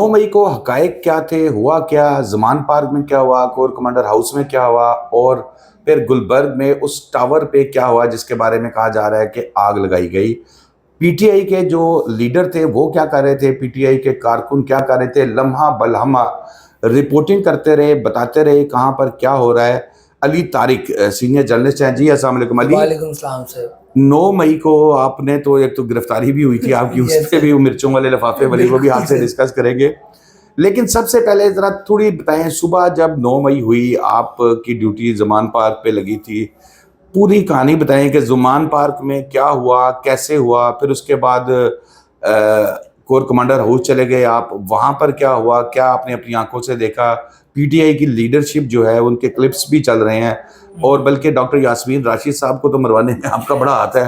9 मई को हकायक क्या थे, हुआ क्या, ज़मान पार्क में क्या हुआ, कोर कमांडर हाउस में क्या हुआ, और फिर गुलबर्ग में उस टावर पे क्या हुआ जिसके बारे में कहा जा रहा है कि आग लगाई गई। पीटीआई के जो लीडर थे वो क्या कर रहे थे, पीटीआई के कारकुन क्या कर रहे थे, लम्हा बलहमा रिपोर्टिंग करते रहे, बताते रहे कहाँ पर क्या हो रहा है। अली तारिक सीनियर जर्नलिस्ट हैं। जी अस्सलाम वालेकुम अली। वालेकुम सलाम सर। 9 मई को आपने तो एक तो गिरफ्तारी भी हुई थी आपकी, उस Yes, पर sir. भी वो मिर्चों वाले लिफाफे वाली वो भी बिल्कुल, आपसे sir. डिस्कस करेंगे। लेकिन सबसे पहले जरा थोड़ी बताएं, सुबह जब 9 मई हुई आपकी ड्यूटी ज़मान पार्क पे लगी थी, पूरी कहानी बताएं कि ज़मान पार्क में क्या हुआ, कैसे हुआ, फिर उसके बाद कोर कमांडर हाउस चले गए आप, वहाँ पर क्या हुआ, क्या आपने अपनी आंखों से देखा। पीटीआई की लीडरशिप जो है उनके क्लिप्स भी चल रहे हैं, और बल्कि डॉक्टर यास्मीन राशिद साहब को तो मरवाने में आपका बड़ा हाथ है।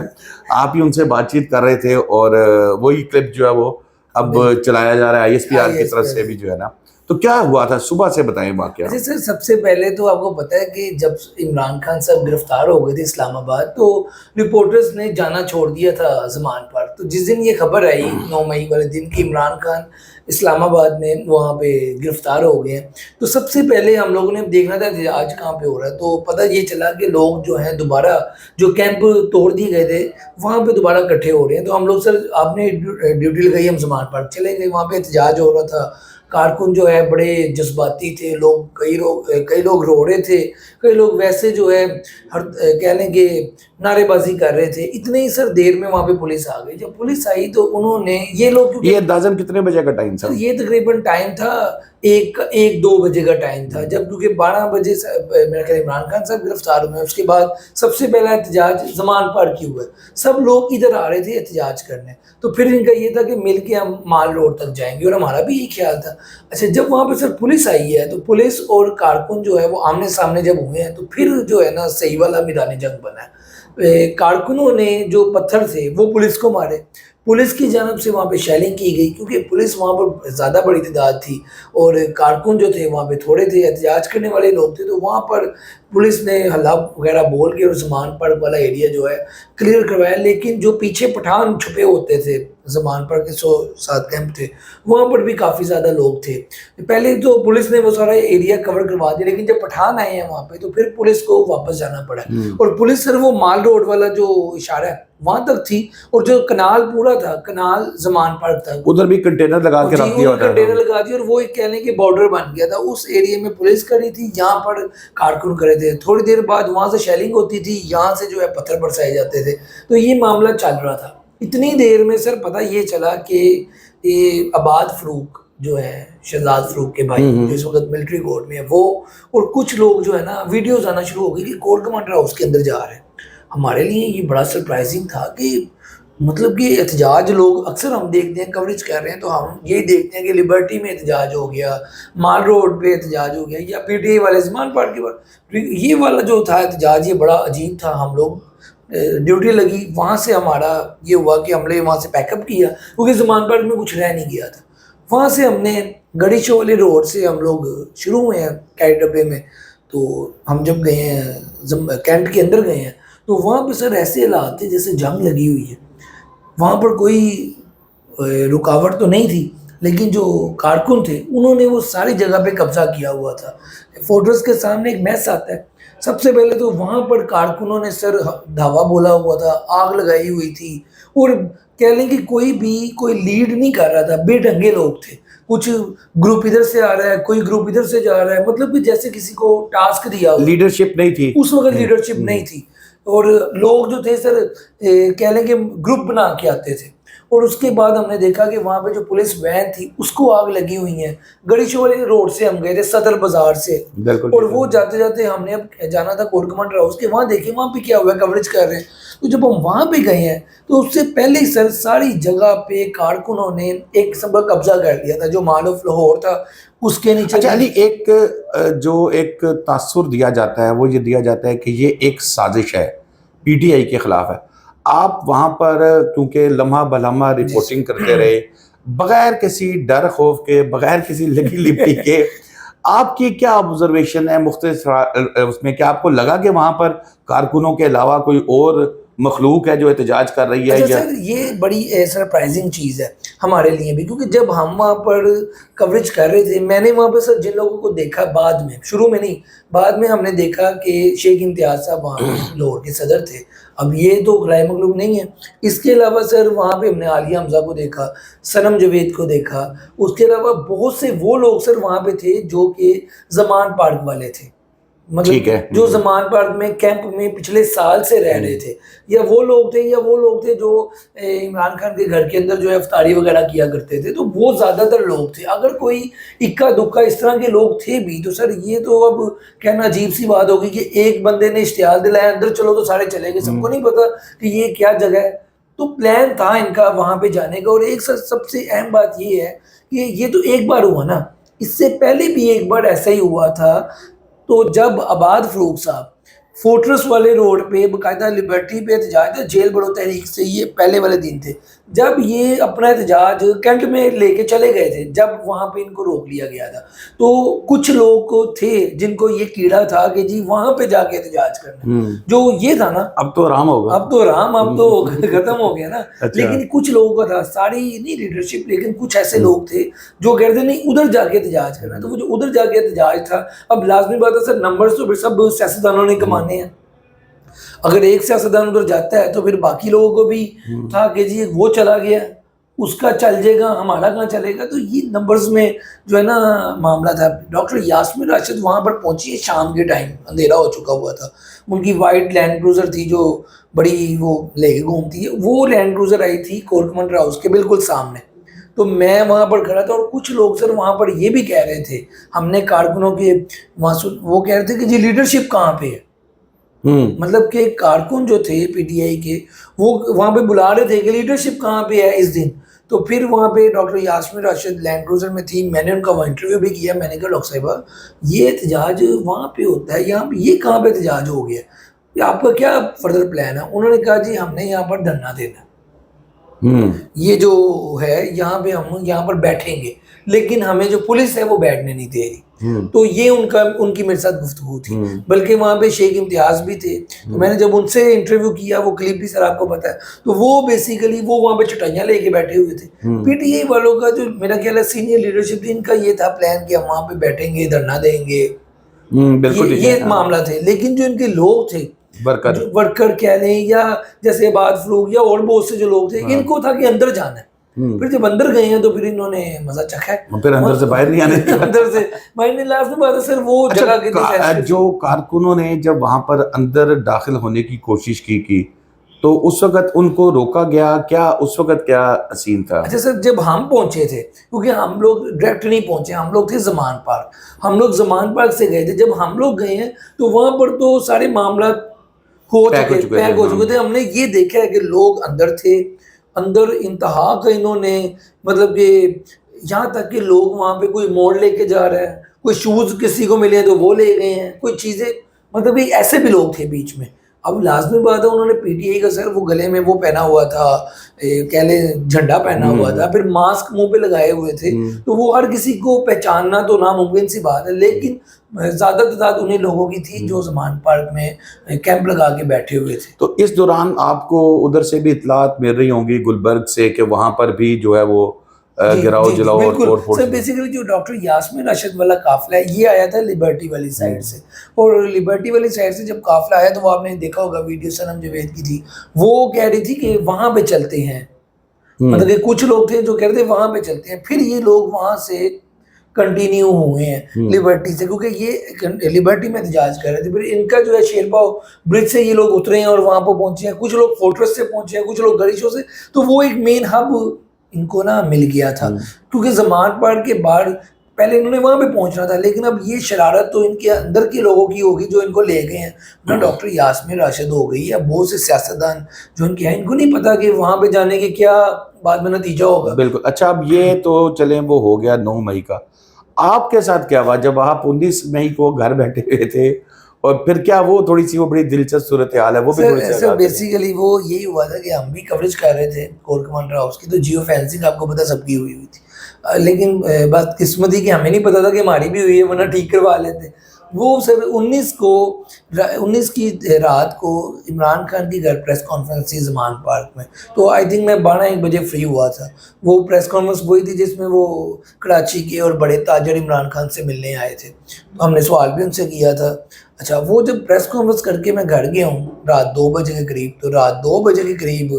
आप ही उनसे बातचीत कर रहे थे और वही क्लिप जो है वो अब बिल्कुल। चलाया जा रहा है आईएसपीआर की तरफ से ISPR भी जो है ना। तो क्या हुआ था, सुबह से बताएं वाकया। अच्छा सर, सबसे पहले तो आपको पता है कि जब इमरान खान साहब गिरफ्तार हो गए थे इस्लामाबाद, तो रिपोर्टर्स ने जाना छोड़ दिया था ज़मान पर। तो जिस दिन ये खबर आई 9 मई वाले दिन कि इमरान खान इस्लामाबाद में वहाँ पे गिरफ्तार हो गए हैं, तो सबसे पहले हम लोगों ने देखना था कि आज कहाँ पे हो रहा है। तो पता ये चला कि लोग जो हैं दोबारा जो कैंप तोड़ दिए गए थे वहाँ पे दोबारा इकट्ठे हो रहे हैं। तो हम लोग सर आपने ड्यूटी लगाई, हम ज़मान पार्क चले गए। वहाँ पे एहतजाज हो रहा था, कारकुन जो है बड़े जज्बाती थे, लोग कई लोग रो रहे थे, कई लोग वैसे जो है हर कह लें कि नारेबाजी कर रहे थे। इतने ही सर देर में वहाँ पे पुलिस आ गई। जब पुलिस आई तो उन्होंने ये लोग, क्योंकि ये अंदाजन कितने बजे का टाइम सर था? ये तकरीबन टाइम था एक दो बजे का टाइम था, जब क्योंकि 12 बजे मेरा ख्याल इमरान खान साहब गिरफ्तार हुए। उसके बाद सबसे पहला एहतजाज ज़मान पार्क की हुआ। सब लोग इधर आ रहे थे एहतजाज करने, तो फिर इनका ये था कि मिल के हम माल रोड तक जाएंगे, और हमारा भी यही ख्याल था। अच्छा, जब वहाँ पे सर पुलिस आई है, तो पुलिस और कारकुन जो है वो आमने सामने जब हुए हैं, तो फिर जो है ना सही वाला मैदानी जंग बना है। कारकुनों ने जो पत्थर थे वो पुलिस को मारे, पुलिस की जानब से वहाँ पे शेलिंग की गई, क्योंकि पुलिस वहाँ पर ज़्यादा बड़ी तादाद थी और कारकुन जो थे वहाँ पे थोड़े थे, एहतजाज करने वाले लोग थे। तो वहाँ पर पुलिस ने हल्ला वगैरह बोल के और ज़मान पार्क वाला एरिया जो है क्लियर करवाया। लेकिन जो पीछे पठान छुपे होते थे, ज़मान पार्क के 107 कैंप थे, वहाँ पर भी काफ़ी ज़्यादा लोग थे। पहले तो पुलिस ने वो सारा एरिया कवर करवा दिया, लेकिन जब पठान आए हैं वहाँ पे, तो फिर पुलिस को वापस जाना पड़ा। और पुलिस सर वो माल रोड वाला जो इशारा है वहां तक थी, और जो कनाल पूरा था, कनाल ज़मान पार्क था, उधर भी कंटेनर लगा के रख दिया होता है। कंटेनर लगा दिया, और वो एक कहने के बॉर्डर बन गया था। उस एरिया में पुलिस खड़ी थी, यहाँ पर कारकुन खड़े थे। थोड़ी देर बाद वहां से शेलिंग होती थी, यहाँ से जो है पत्थर बरसाए जाते थे। तो ये मामला चल रहा था। इतनी देर में सर पता ये चला कि ये आबाद फरूक जो है, शहजाद फरूक के भाई, जो इस वक्त मिलिट्री कोर्ट में है, वो और कुछ लोग जो है ना वीडियोज आना शुरू हो गई कि कोर कमांडर हाउस के अंदर जा रहे हैं। हमारे लिए ये बड़ा सरप्राइजिंग था कि मतलब कि एहतजाज लोग अक्सर हम देखते हैं, कवरेज कर रहे हैं, तो हम यही देखते हैं कि लिबर्टी में एहतजाज हो गया, माल रोड पे एहतजाज हो गया, या पीटीआई वाले ज़मान पार्क के बाद ये वाला जो था एहतजाज, ये बड़ा अजीब था। हम लोग ड्यूटी लगी, वहाँ से हमारा ये हुआ कि हमने वहाँ से पैकअप किया, क्योंकि ज़मान पार्क में कुछ रह नहीं गया था। वहाँ से हमने गड़ी शो वाली रोड से हम लोग शुरू हुए हैं कैट डब्बे में। तो हम जब गए हैं कैंट के अंदर गए हैं, तो वहाँ पर सर ऐसे हालात थे जैसे जंग लगी हुई है। वहाँ पर कोई रुकावट तो नहीं थी, लेकिन जो कारकुन थे उन्होंने वो सारी जगह पे कब्जा किया हुआ था। फोर्ट्रेस के सामने एक मैस आता है। सबसे पहले तो वहाँ पर कारकुनों ने सर धावा बोला हुआ था, आग लगाई हुई थी, और कह लें कि कोई लीड नहीं कर रहा था, बेढंगे लोग थे। कुछ ग्रुप इधर से आ रहा है, कोई ग्रुप इधर से जा रहा है, मतलब कि जैसे किसी को टास्क दिया हो। लीडरशिप नहीं थी उस वक्त, लीडरशिप नहीं थी, और लोग जो थे सर कह लें कि ग्रुप बना के आते थे। और उसके बाद हमने देखा कि वहाँ पे जो पुलिस वैन थी उसको आग लगी हुई है। गड़ीशो वाले रोड से हम गए थे, सदर बाजार से, और वो जाते जाते हमने अब जाना था कोर कमांडर हाउस के। वहाँ देखे वहाँ पे क्या हुआ, कवरेज कर रहे हैं। तो जब हम वहाँ पे गए हैं, तो उससे पहले ही सर सारी जगह पे कारकुनों ने एक सब कब्जा कर लिया था। जो माल ऑफ लाहौर था उसके नीचे। अच्छा अली, जो एक तासुर दिया जाता है वो ये दिया जाता है कि ये एक साजिश है, पीटीआई के खिलाफ है। आप वहाँ पर क्योंकि लम्हा बलम्हा रिपोर्टिंग करते रहे, बगैर किसी डर खौफ के, बगैर किसी लगी लिपटी के, आपकी क्या ऑब्जर्वेशन है मुख्तलिफ उसमें? क्या आपको लगा कि वहाँ पर कारकुनों के अलावा कोई और मखलूक है जो एहतजाज कर रही है अच्छा या सर, ये बड़ी सरप्राइजिंग चीज़ है हमारे लिए भी, क्योंकि जब हम वहाँ पर कवरेज कर रहे थे, मैंने वहाँ पर सर जिन लोगों को देखा बाद में, शुरू में नहीं, बाद में हमने देखा कि शेख इम्तियाज़ साहब वहाँ पे लाहौर के सदर थे। अब ये तो खलाए मखलूक नहीं है। इसके अलावा सर वहाँ पे हमने आलिया हमज़ा को देखा, सनम जवेद को देखा, उसके अलावा बहुत से वो लोग सर वहाँ पे थे जो कि ज़मान पार्क वाले थे। ठीक है। जो ज़मान पार्क में कैंप में पिछले साल से रह रहे थे, या वो लोग थे जो इमरान खान के घर के अंदर जो है इफ्तारी वगैरह किया करते थे, तो वो ज़्यादातर लोग थे। अगर कोई इक्का दुक्का इस तरह के लोग थे भी, तो सर ये तो अब कहना अजीब सी बात होगी कि एक बंदे ने इश्तिहार दिलाया अंदर चलो तो सारे चले गए, सबको नहीं पता कि ये क्या जगह है। तो प्लान था इनका वहाँ पे जाने का। और एक सबसे अहम बात ये है कि ये तो एक बार हुआ ना, इससे पहले भी एक बार ऐसा ही हुआ था। तो जब आबाद फरूक साहब फोर्ट्रेस वाले रोड पे बाकायदा लिबर्टी पे एहतजाज था, जेल बड़ो तहरीक से, ये पहले वाले दिन थे जब ये अपना एहतजाज कैंट में लेके चले गए थे, जब वहाँ पे इनको रोक लिया गया था। तो कुछ लोग थे जिनको ये कीड़ा था कि जी वहाँ पे जाके एहतजाज करना, जो ये था ना, अब तो आराम होगा, अब तो खत्म हो गया ना। अच्छा। लेकिन कुछ लोगों का था, सारी नहीं लीडरशिप, लेकिन कुछ ऐसे लोग थे जो कहते नहीं उधर जाके एहतजाज करना। तो वो जो उधर जाके एहतजाज था, अब लाजमी बात है सर, नंबर्स तो फिर सब सियासतदानों ने कमाने हैं। अगर एक सियासतदान उधर जाता है तो फिर बाकी लोगों को भी था कि जी वो चला गया, उसका चल जाएगा, हमारा कहाँ चलेगा। तो ये नंबर्स में जो है ना मामला था। डॉक्टर यास्मीन राशिद वहाँ पर पहुंची है शाम के टाइम, अंधेरा हो चुका हुआ था। उनकी वाइट लैंड क्रूजर थी जो बड़ी वो लेके घूमती है, वो लैंड क्रूजर आई थी कोर्ट कमांडर हाउस के बिल्कुल सामने। तो मैं वहाँ पर खड़ा था और कुछ लोग सर वहाँ पर ये भी कह रहे थे, हमने कारकुनों के वहाँ वो कह रहे थे कि जी लीडरशिप कहाँ पे है। मतलब कि कारकुन जो थे पीटीआई के, वो वहाँ पे बुला रहे थे कि लीडरशिप कहाँ पे है इस दिन। तो फिर वहाँ पे doctor Yasmin Rashid land cruiser में थी, मैंने उनका वहाँ इंटरव्यू भी किया। मैंने कहा डॉक्टर साहिबा, ये एहतजाज वहाँ पे होता है, यहाँ पे ये कहाँ पे एहतजाज हो गया, ये आपका क्या फर्दर प्लान है। उन्होंने कहा जी हमने यहाँ पर धरना देना, ये जो है यहाँ पे हम यहाँ पर बैठेंगे, लेकिन हमें जो पुलिस है वो बैठने नहीं दे रही। तो ये उनकी मेरे साथ गुफ्तगू थी। बल्कि वहाँ पे शेख इम्तियाज भी थे। तो मैंने जब उनसे इंटरव्यू किया, वो क्लिप भी सर आपको पता है, तो वो बेसिकली वो वहाँ पे चटाइयाँ लेके बैठे हुए थे। पीटीआई वालों का जो मेरा ख्याल है सीनियर लीडरशिप थी, इनका ये था प्लान कि हम वहाँ पे बैठेंगे, धरना देंगे, बिल्कुल ये मामला थे। लेकिन जो इनके लोग थे, वर्कर कह लें, या जैसे आबाद फरूक या और बहुत से जो लोग थे, इनको था कि अंदर जाना है। फिर जब अंदर गए हैं तो फिर इन्होंने मजा चखा है, फिर अंदर से बाहर नहीं आने अंदर से बाहर नहीं। लास्ट में बात है सर, वो जगह के जो कारकुनों ने जब वहां पर अंदर दाखिल होने की कोशिश की तो उस वक्त उनको रोका गया क्या? उस वक्त क्या सीन था? अच्छा सर, जब हम पहुंचे थे, क्योंकि हम लोग डायरेक्ट नहीं पहुंचे, हम लोग थे ज़मान पार्क, हम लोग ज़मान पार्क से गए थे। जब हम लोग गए हैं तो वहां पर तो सारे मामला हो चुके थे। हमने ये देखा है कि लोग अंदर थे, अंदर इंतहा का इन्होंने, मतलब कि यहाँ तक कि लोग वहाँ पे कोई मोड़ लेके जा रहा है, कोई शूज़ किसी को मिले तो वो ले गए हैं, कोई चीज़ें, मतलब कि ऐसे भी लोग थे बीच में। अब लाजमी बात है, उन्होंने पीटीआई का सर वो गले में वो पहना हुआ था, कह ले झंडा पहना हुआ था, फिर मास्क मुंह पे लगाए हुए थे। तो वो हर किसी को पहचानना तो नामुमकिन सी बात है, लेकिन ज़्यादा तादाद उन्हीं लोगों की थी जो ज़मान पार्क में कैंप लगा के बैठे हुए थे। तो इस दौरान आपको उधर से भी इतलात मिल रही होंगी गुलबर्ग से कि वहाँ पर भी जो है वो गिराओ जलाओ और तोड़-फोड़? सर बेसिकली जो डॉक्टर यास्मीन राशिद वाला काफिला है, ये आया था लिबर्टी वाली साइड से। और लिबर्टी वाली साइड से जब काफिला आया तो वो आपने देखा होगा वीडियो, सनम जवेद की थी, वो कह रही थी कि वहाँ पे चलते हैं। मतलब कि कुछ लोग थे जो कह रहे थे वहाँ पे चलते हैं। फिर ये लोग वहाँ से कंटिन्यू हुए हैं लिबर्टी से, क्योंकि ये लिबर्टी में एहतजाज कर रहे थे। फिर इनका जो है शेरपाव ब्रिज से ये लोग उतरे हैं और वहाँ पर पहुंचे हैं। कुछ लोग फोर्ट्रेस से पहुंचे हैं, कुछ लोग गलीचों से। तो वो एक मेन हब इनको ना मिल गया था, क्योंकि ज़मान पार्क के बाद पहले इन्होंने वहाँ पे पहुंचना था, लेकिन अब ये शरारत तो इनके अंदर के लोगों की होगी जो इनको ले गए हैं ना। डॉक्टर यास्मीन राशिद हो गई या बहुत से सियासतदान जो इनके हैं, इनको नहीं पता कि वहाँ पे जाने के क्या बाद में नतीजा होगा। बिल्कुल। अच्छा, अब ये तो चले वो हो गया 9 मई का, आपके साथ क्या हुआ जब आप 19 मई को घर बैठे हुए थे? और फिर क्या वो थोड़ी सी वो बड़ी दिलचस्प सूरत हाल है, वो भी थोड़ी सी बेसिकली वो यही हुआ था कि हम भी कवरेज कर रहे थे कोर कमांडर हाउस की, तो जियो फेंसिंग आपको पता सबकी हुई थी। लेकिन बात किस्मत ही कि हमें नहीं पता था कि हमारी भी हुई है, वरना ठीक करवा लेते। वो सर 19 की रात को इमरान खान की घर प्रेस कॉन्फ्रेंस थी ज़मान पार्क में। तो आई थिंक मैं 12-1 बजे फ्री हुआ था। वो प्रेस कॉन्फ्रेंस वही थी जिसमें वो कराची के और बड़े ताजर इमरान खान से मिलने आए थे। तो हमने सवाल भी उनसे किया था। अच्छा, वो जब प्रेस कॉन्फ्रेंस करके मैं घर गया हूँ रात 2 बजे के करीब, तो रात 2 बजे के करीब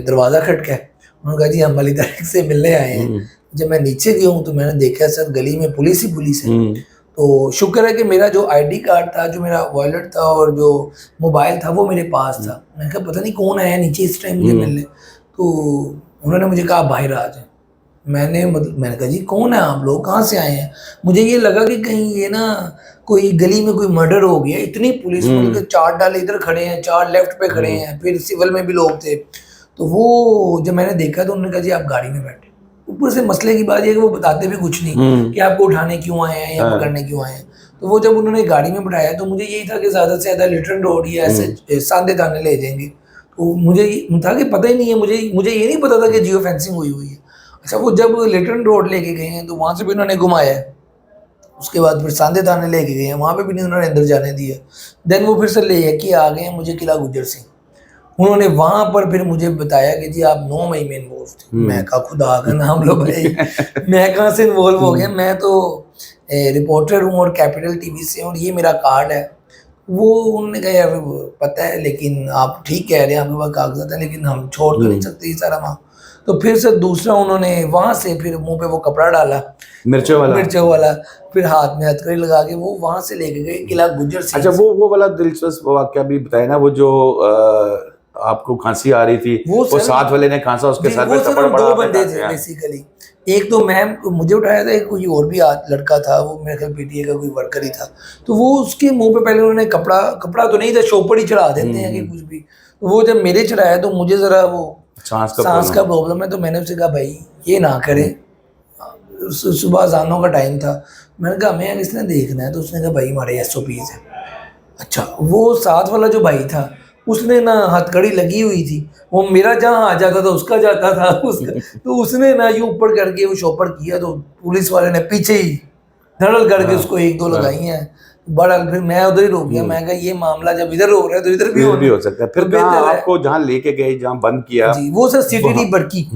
दरवाज़ा खटका है। उन्होंने कहा जी हम अली तारिक से मिलने आए हैं। जब मैं नीचे गया हूँ तो मैंने देखा सर गली में पुलिस ही पुलिस है। तो शुक्र है कि मेरा जो आईडी कार्ड था, जो मेरा वॉलेट था और जो मोबाइल था वो मेरे पास था। मैंने कहा पता नहीं कौन आया नीचे इस टाइम मुझे मिलने। तो उन्होंने मुझे कहा बाहर आ जाए। मैंने कहा जी कौन है आप लोग, कहाँ से आए हैं? मुझे ये लगा कि कहीं ये ना कोई गली में कोई मर्डर हो गया। इतनी पुलिस, मतलब 4 डाले इधर खड़े हैं, 4 लेफ्ट पे खड़े हैं, फिर सिविल में भी लोग थे। तो वो जब मैंने देखा तो उन्होंने कहा जी आप गाड़ी में बैठे। ऊपर से मसले की बात ये है कि वो बताते भी कुछ नहीं कि आपको उठाने क्यों आए हैं या पकड़ने क्यों आए हैं। तो वो जब उन्होंने गाड़ी में बैठाया तो मुझे यही था कि ज़्यादा से ज़्यादा लिटरन रोड या ऐसे सांदे दाने ले जाएंगे। तो मुझे था कि पता ही नहीं है, मुझे ये नहीं पता था कि जियो फेंसिंग हुई हुई है। अच्छा, वो जब लिटरन रोड लेके गए हैं तो वहाँ से भी उन्होंने घुमाया है। उसके बाद फिर सांदे दाने लेके गए हैं, वहाँ पे भी नहीं उन्होंने अंदर जाने दिया। देन वो फिर से ले के आ गए हैं मुझे किला गुजर सिंह। उन्होंने वहाँ पर फिर मुझे बताया कि जी आप 9 मई में इन्वॉल्व थे। मैं कहा खुदा का नाम लो भाई, मैं कहाँ से इन्वॉल्व हो गया? मैं तो रिपोर्टर हूँ और कैपिटल टीवी से, और ये मेरा कार्ड है। वो उन्होंने कहा यार पता है, लेकिन आप ठीक कह रहे हैं, आपके पास कागजात है, लेकिन हम छोड़ तो नहीं सकते ये सारा मामला। तो फिर से दूसरा उन्होंने वहाँ से फिर मुंह पे वो कपड़ा डाला, मिर्चों वाला, फिर हाथ में हथकड़ी लगा के वो वहाँ से लेके गए किला गुजर सिंह। अच्छा, वो वाला दिलचस्प वाकया भी बताया ना, वो जो आपको खांसी आ रही थी, वो साथ वाले ने खांसा, उसके साथ में थप्पड़ पड़ा। 2 बंदे थे बेसिकली। एक तो मुझे उठाया था, एक कोई और भी लड़का था, वो मेरे ख्याल पीटीए का कोई वर्कर ही था। तो वो उसके मुंह पे पहले उन्होंने कपड़ा तो नहीं था, शोपड़ ही चढ़ा देते हैं कि कुछ भी। तो वो जब मेरे चढ़ाया तो मुझे जरा वो सांस का प्रॉब्लम है, तो मैंने उससे कहा भाई ये ना करें। सुबह अज़ानों का टाइम था। मैंने कहा हमें किसने देखना है? तो उसने कहा भाई हमारे SOPs है। अच्छा, वो साथ वाला जो भाई था उसने ना हथकड़ी लगी हुई थी, वो मेरा जहाँ आ जाता था उसका जाता था उसका। तो उसने ना यूं ऊपर करके वो शॉपर किया, तो पुलिस वाले ने पीछे ही धड़ल करके उसको 1-2 लगाई हैं। बड़ा फिर मैं उधर ही रुक गया। मैं कहा ये मामला जब इधर हो रहा है तो इधर भी हो सकता है। फिर आपको जहाँ लेके गए, जहाँ बंद किया जी, वो सर सिटी बड़की,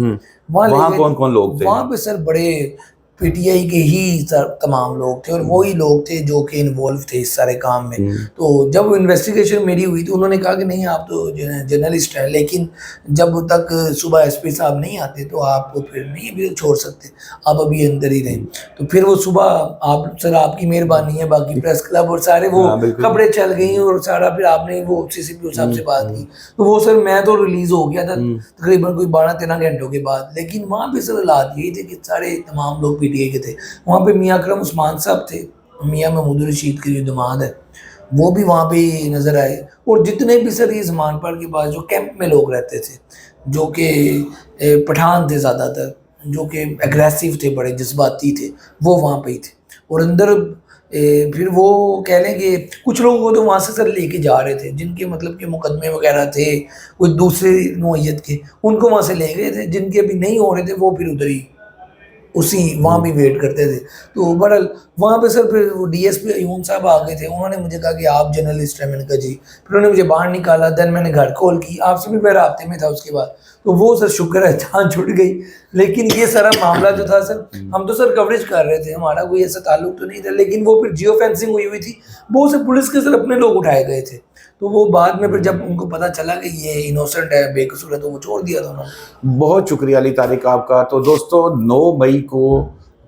वहाँ कौन कौन लोग थे? वहाँ पे सर बड़े पीटीआई के ही सर तमाम लोग थे, और वही लोग थे जो कि इन्वॉल्व थे इस सारे काम में। तो जब इन्वेस्टिगेशन मेरी हुई तो उन्होंने कहा कि नहीं आप तो जर्नलिस्ट हैं, लेकिन जब तक सुबह एसपी साहब नहीं आते तो आप फिर नहीं अभी तो छोड़ सकते, आप अभी अंदर ही रहें। तो फिर वो सुबह आप सर आपकी मेहरबानी है, बाकी प्रेस क्लब और सारे वो खबरें चल गई और सारा फिर आपने वो CCP साहब से बात की। तो वो सर मैं तो रिलीज हो गया था तकरीबन कोई 12-13 घंटों के बाद। लेकिन वहाँ पे सर हालात यही थे कि सारे तमाम लोग पीटीआई के थे। वहाँ पे मियाँ अकरम उस्मान साहब थे, मियाँ महमूद रशीद के जो दामाद है वो भी वहाँ पे नज़र आए। और जितने भी सर ये ज़मान पार्क के पास जो कैंप में लोग रहते थे, जो कि पठान थे ज़्यादातर, जो कि एग्रेसिव थे, बड़े जज्बाती थे, वो वहाँ पे ही थे। और अंदर फिर वो कह लें कि कुछ लोगों को तो वहाँ से सर लेके जा रहे थे, जिनके मतलब के मुकदमे वगैरह थे, कोई दूसरे नौइयत के, उनको वहाँ से ले गए थे। जिनके अभी नहीं हो रहे थे वो फिर उधर ही उसी वहाँ भी वेट करते थे। तो बहरहाल वहाँ पे सर फिर वो DSP अयून साहब आ गए थे। उन्होंने मुझे कहा कि आप जर्नलिस्ट हैं। मैंने कहा जी। फिर उन्होंने मुझे बाहर निकाला। देन मैंने घर कॉल की, आपसे भी मैं राब्ते में था उसके बाद। तो वो सर शुक्र है जान छूट गई। लेकिन ये सारा मामला जो था सर, हम तो सर कवरेज कर रहे थे, हमारा कोई ऐसा ताल्लुक तो नहीं था। लेकिन वो फिर जियो फेंसिंग हुई थी, वो से पुलिस के सर अपने लोग उठाए गए थे। तो वो बाद में फिर जब उनको पता चला कि ये इनोसेंट है, बेकसूर है, तो वो छोड़ दिया था उन्होंने। बहुत शुक्रिया अली तारिक आपका। तो दोस्तों 9 मई को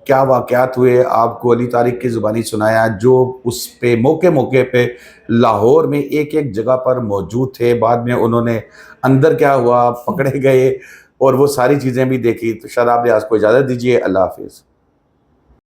क्या वाक़यात हुए आपको अली तारिक की ज़ुबानी सुनाया, जो उस पे मौके पे लाहौर में एक जगह पर मौजूद थे। बाद में उन्होंने अंदर क्या हुआ, पकड़े गए और वो सारी चीज़ें भी देखी। तो शादाब रियाज को इजाज़त दीजिए। अल्लाह हाफिज़।